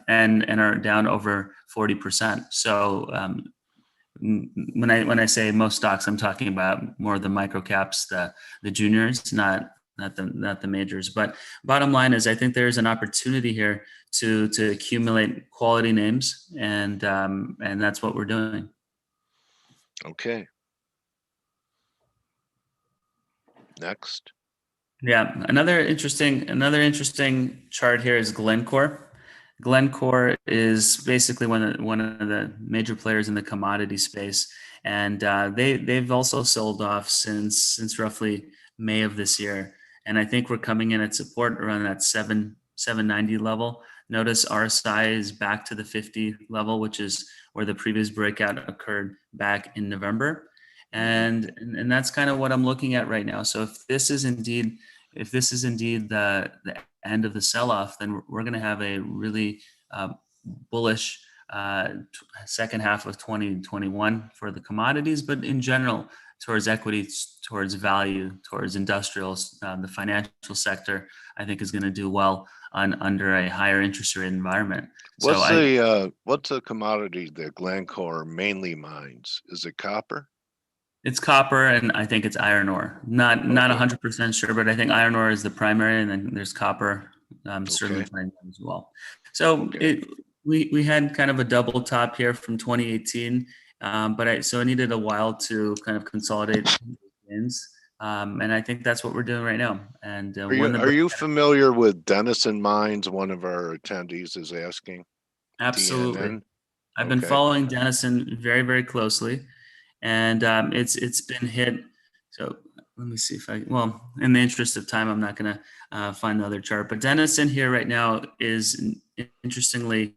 and are down over 40%. So when I say most stocks, I'm talking about more of the micro caps, the juniors, not the majors. But bottom line is, I think there's an opportunity here to accumulate quality names, and that's what we're doing. Okay. Next. Yeah, another interesting chart here is Glencore. Glencore is basically one of the major players in the commodity space, and they've also sold off since roughly May of this year. And I think we're coming in at support around that 790 level. Notice RSI is back to the 50 level, which is where the previous breakout occurred back in November. And that's kind of what I'm looking at right now. So if this is indeed the end of the sell-off, then we're going to have a really bullish second half of 2021 for the commodities, but in general, towards equities, towards value, towards industrials. The financial sector, I think, is going to do well under a higher interest rate environment. What's the commodity that Glencore mainly mines? Is it copper? It's copper, and I think it's iron ore. Not 100% sure, but I think iron ore is the primary, and then there's copper certainly playing as well. So we had kind of a double top here from 2018, but I needed a while to kind of consolidate wins, and I think that's what we're doing right now. And are you familiar with Denison Mines? One of our attendees is asking. Absolutely. DNN? I've been following Denison very, very closely. And it's been hit. So let me see if in the interest of time, I'm not going to find the other chart. But Denison here right now is interestingly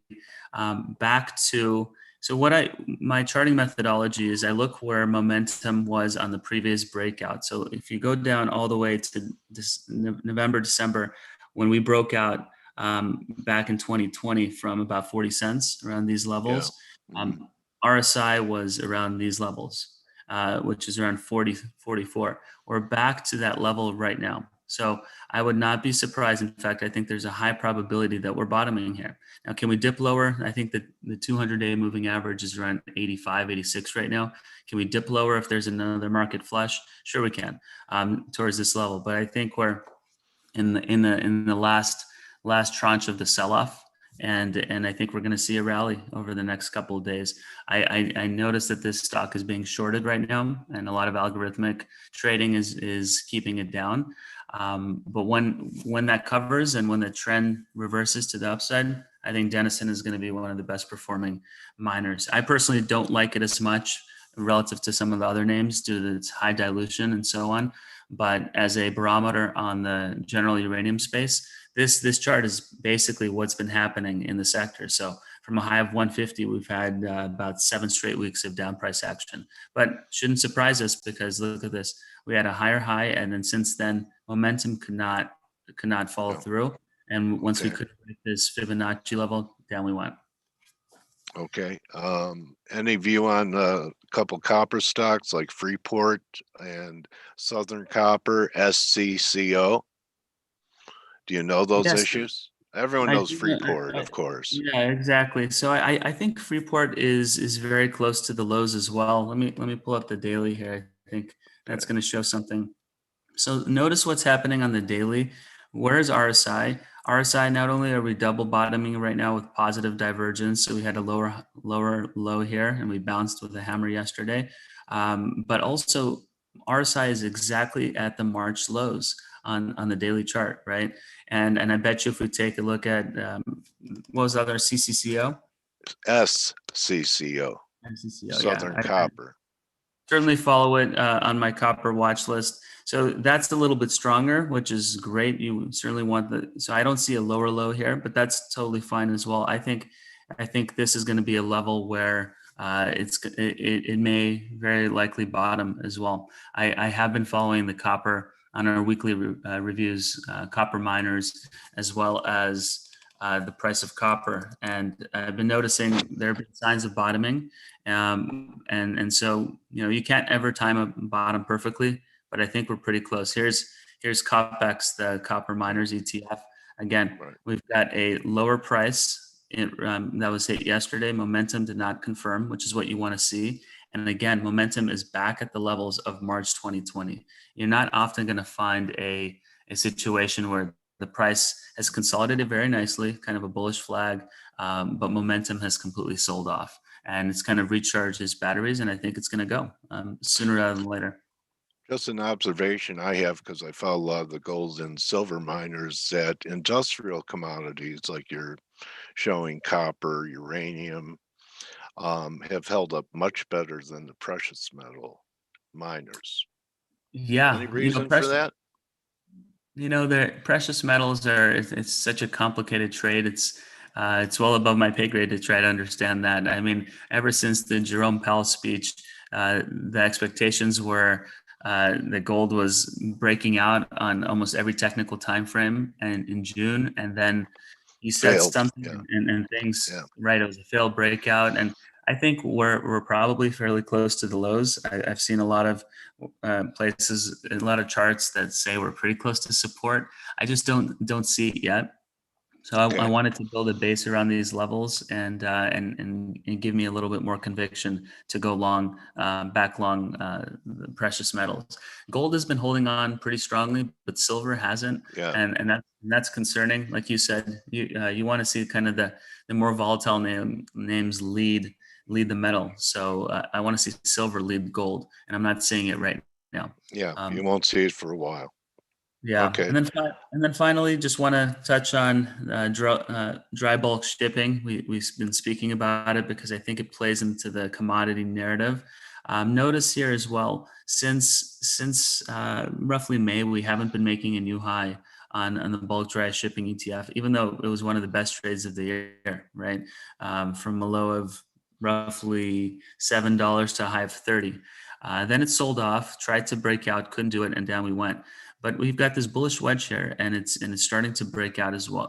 back to. So my charting methodology is I look where momentum was on the previous breakout. So if you go down all the way to this November, December, when we broke out back in 2020 from about 40 cents around these levels. Yeah. RSI was around these levels, which is around 40, 44. We're back to that level right now. So I would not be surprised. In fact, I think there's a high probability that we're bottoming here. Now, can we dip lower? I think that the 200-day moving average is around 85, 86 right now. Can we dip lower if there's another market flush? Sure, we can towards this level. But I think we're in the last tranche of the sell-off. And I think we're going to see a rally over the next couple of days. I noticed that this stock is being shorted right now, and a lot of algorithmic trading is keeping it down. But when that covers and when the trend reverses to the upside, I think Denison is going to be one of the best performing miners. I personally don't like it as much relative to some of the other names due to its high dilution and so on. But as a barometer on the general uranium space, this chart is basically what's been happening in the sector. So from a high of 150, we've had about 7 straight weeks of down price action. But shouldn't surprise us because look at this. We had a higher high, and then since then, momentum could not follow through. And once we could hit this Fibonacci level, down we went. Okay. Any view on a couple copper stocks like Freeport and Southern Copper, SCCO? Do you know those issues? Everyone I knows do, Freeport, of course. yeah, exactly. So I think Freeport is very close to the lows as well. Let me pull up the daily here. I think that's going to show something. So notice what's happening on the daily. Where's RSI? RSI, not only are we double bottoming right now with positive divergence, so we had a lower low here and we bounced with a hammer yesterday, but also RSI is exactly at the March lows on the daily chart, right? And I bet you if we take a look at what was the other CCCO? SCCO, CCCO, Southern yeah. Copper. Certainly follow it on my copper watch list. So that's a little bit stronger, which is great. You certainly want so I don't see a lower low here, but that's totally fine as well. I think this is going to be a level where it may very likely bottom as well. I have been following the copper on our weekly reviews, copper miners, as well as the price of copper. And I've been noticing there have been signs of bottoming. And so, you can't ever time a bottom perfectly, but I think we're pretty close. Here's COPEX, the copper miners ETF. Again, Right. we've got a lower price that was hit yesterday. Momentum did not confirm, which is what you want to see. And again, momentum is back at the levels of March 2020. You're not often going to find a situation where the price has consolidated very nicely, kind of a bullish flag, but momentum has completely sold off. And it's kind of recharged its batteries, and I think it's going to go sooner rather than later. Just an observation I have, because I follow a lot of the gold and silver miners, that industrial commodities like you're showing copper, uranium, have held up much better than the precious metal miners. Yeah, Any reason for precious, that? the precious metals it's such a complicated trade. It's well above my pay grade to try to understand that. I mean, ever since the Jerome Powell speech, the expectations were that gold was breaking out on almost every technical time frame and in June, and then he said Failed, something yeah. and things, Yeah. right, it was a failed breakout. And I think we're probably fairly close to the lows. I've seen a lot of places, a lot of charts that say we're pretty close to support. I just don't see it yet. So I Okay. wanted to build a base around these levels and give me a little bit more conviction to go long, back long the precious metals. Gold has been holding on pretty strongly, but silver hasn't, Yeah. and that's concerning. Like you said, you want to see kind of the more volatile names lead the metal. So I want to see silver lead gold, and I'm not seeing it right now. Yeah, you won't see it for a while. Yeah, Okay. and then finally, just want to touch on dry bulk shipping. We've been speaking about it because I think it plays into the commodity narrative. Notice here as well, since roughly May, we haven't been making a new high on the bulk dry shipping ETF, even though it was one of the best trades of the year, right? From a low of roughly $7 to a high of 30. Then it sold off, tried to break out, couldn't do it, and down we went. But we've got this bullish wedge here, and it's starting to break out as well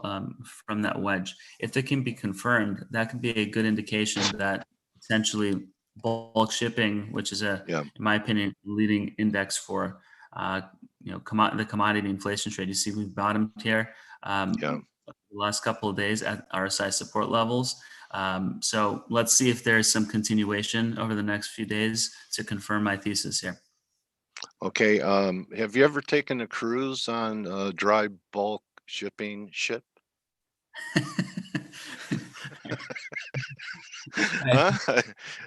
from that wedge. If it can be confirmed, that could be a good indication that potentially bulk shipping, which is in my opinion, leading index for the commodity inflation trade. You see, we've bottomed here the last couple of days at RSI support levels. So let's see if there's some continuation over the next few days to confirm my thesis here. Okay. Have you ever taken a cruise on a dry bulk shipping ship?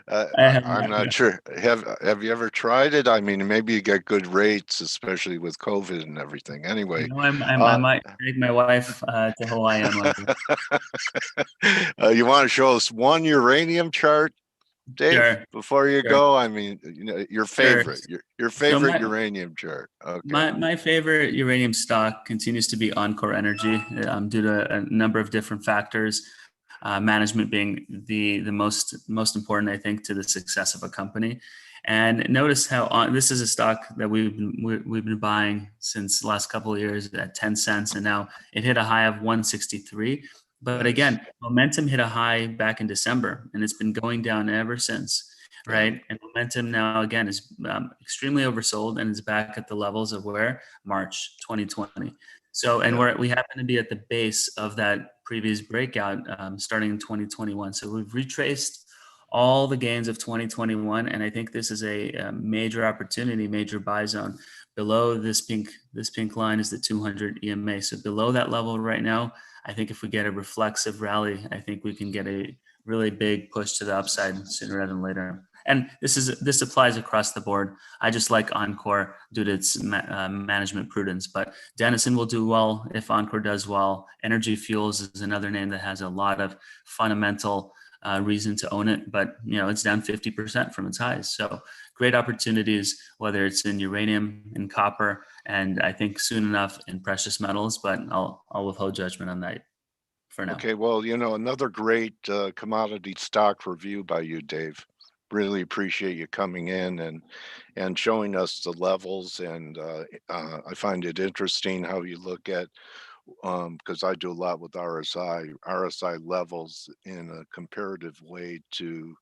I'm not sure. Have you ever tried it? I mean, maybe you get good rates, especially with COVID and everything. Anyway, I might take my wife to Hawaii on one. You want to show us one uranium chart, Dave, Sure. before you go? I mean, your favorite, your favorite uranium chart. Okay. My favorite uranium stock continues to be Encore Energy due to a number of different factors. Management being the most important, I think, to the success of a company. And notice how this is a stock that we've been buying since the last couple of years at 10 cents, and now it hit a high of 163. But again, momentum hit a high back in December, and it's been going down ever since. Right. And momentum now, again, is extremely oversold and is back at the levels of where March 2020. So, and Yeah. we happen to be at the base of that previous breakout starting in 2021. So we've retraced all the gains of 2021, and I think this is a major opportunity, major buy zone. Below this pink line is the 200 EMA. So below that level right now, I think if we get a reflexive rally, I think we can get a really big push to the upside sooner rather than later. And this applies across the board. I just like Encore due to its management prudence, but Denison will do well if Encore does well. Energy Fuels is another name that has a lot of fundamental reason to own it, but it's down 50% from its highs. So great opportunities, whether it's in uranium and copper, and I think soon enough in precious metals, but I'll withhold judgment on that for now. Okay, well, another great commodity stock review by you, Dave. Really appreciate you coming in and showing us the levels. And I find it interesting how you look at, because I do a lot with RSI levels in a comparative way to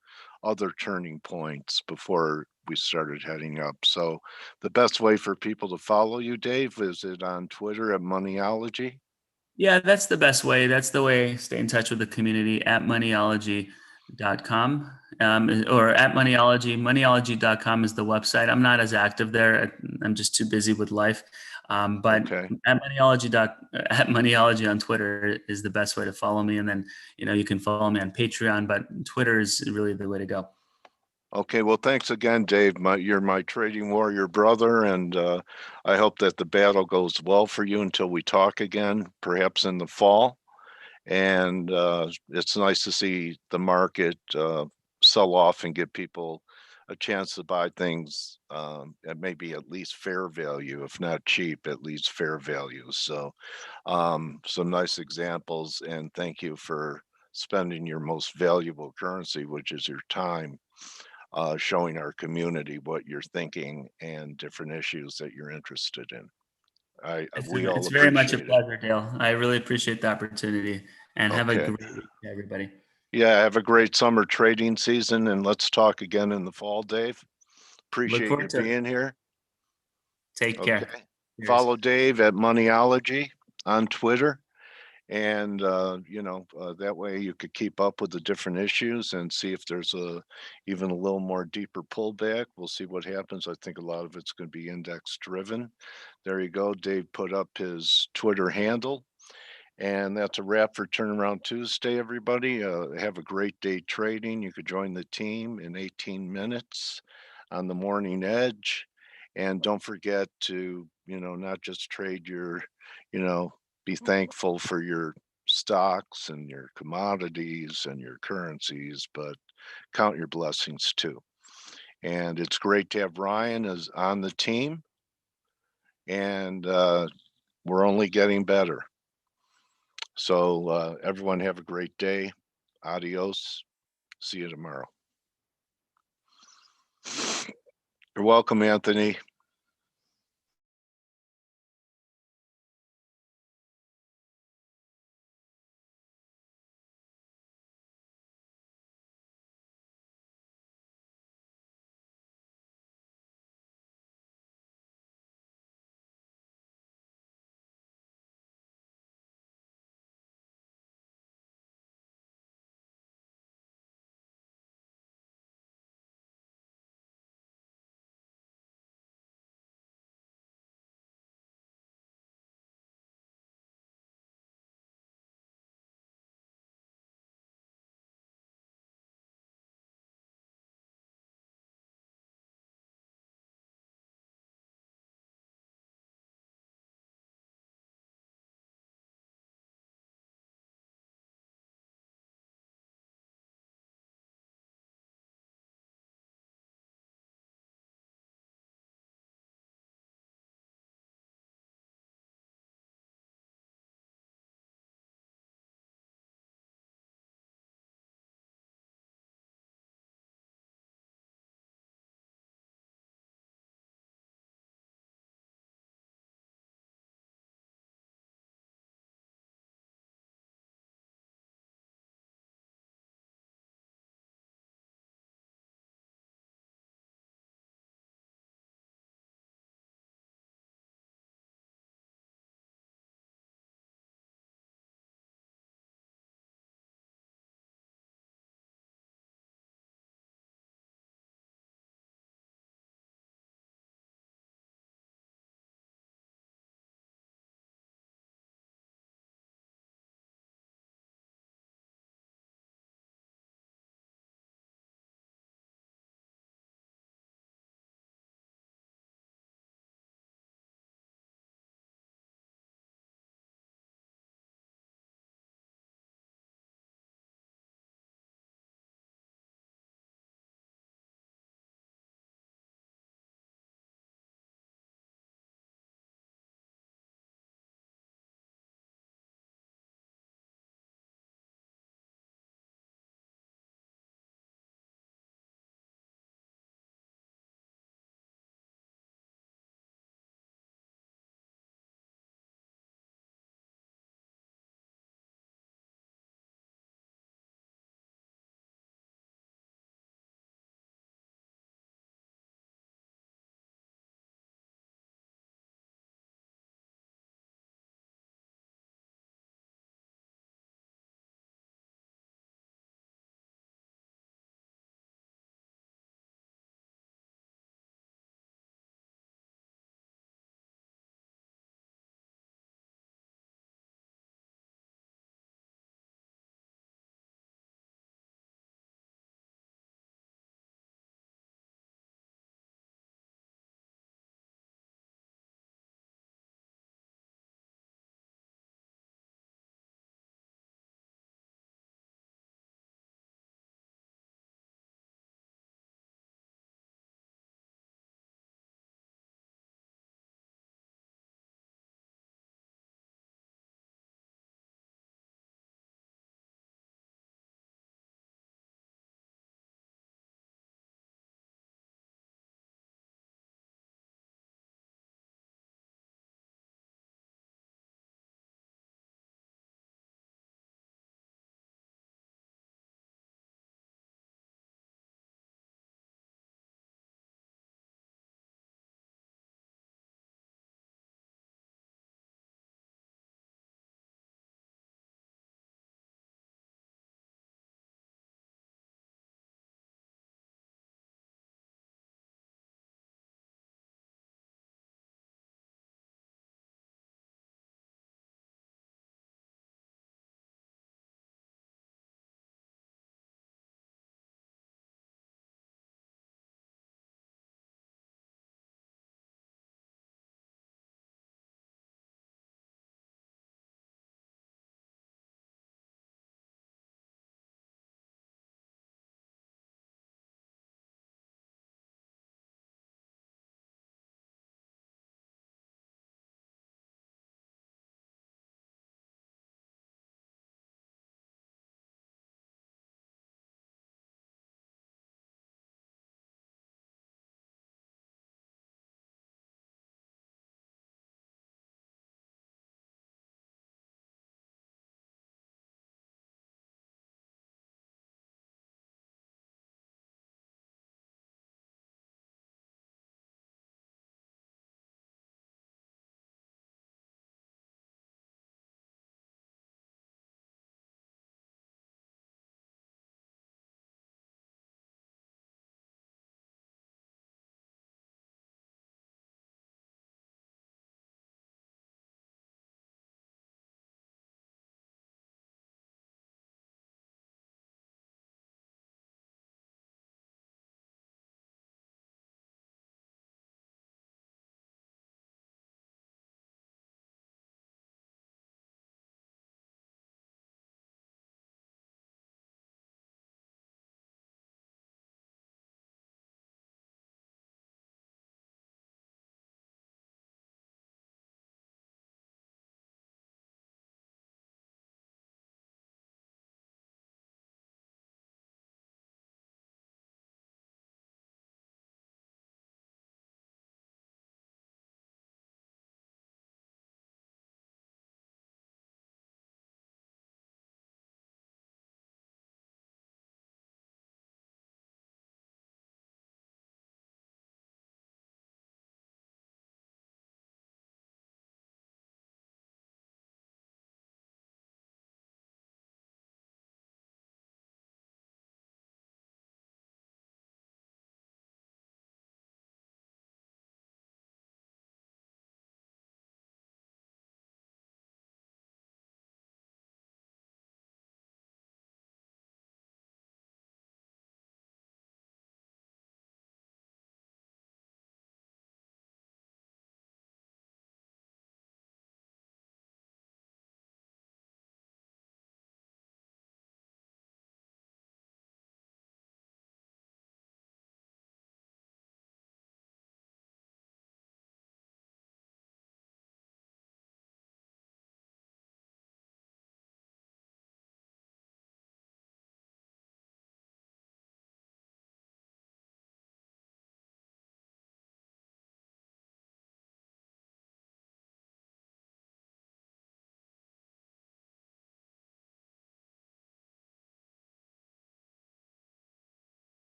other turning points before we started heading up. So the best way for people to follow you, Dave, is it on Twitter at Moneyology? Yeah, that's the best way. That's the way. Stay in touch with the community at moneyology.com or at Moneyology. Moneyology.com is the website. I'm not as active there. I'm just too busy with life. But Okay. at Moneyology on Twitter is the best way to follow me. And then, you can follow me on Patreon, but Twitter is really the way to go. Okay, well, thanks again, Dave. You're my trading warrior brother, and I hope that the battle goes well for you until we talk again, perhaps in the fall. And it's nice to see the market sell off and give people a chance to buy things at maybe at least fair value, if not cheap, at least fair value. So some nice examples, and thank you for spending your most valuable currency, which is your time, showing our community what you're thinking and different issues that you're interested in. We all It's very much a appreciate it. pleasure, Dale. I really appreciate the opportunity, and have a Okay. great week, everybody. Yeah, have a great summer trading season, and let's talk again in the fall, Dave. Appreciate you forward to it. being here. Take Okay. care. Cheers. Follow Dave at Moneyology on Twitter. And, that way you could keep up with the different issues and see if there's even a little more deeper pullback. We'll see what happens. I think a lot of it's going to be index driven. There you go. Dave put up his Twitter handle. And that's a wrap for Turnaround Tuesday, everybody. Have a great day trading. You could join the team in 18 minutes on the Morning Edge. And don't forget to, not just trade be thankful for your stocks and your commodities and your currencies, but count your blessings too. And it's great to have Ryan as on the team. And we're only getting better. So everyone have a great day. Adios. See you tomorrow. You're welcome, Anthony.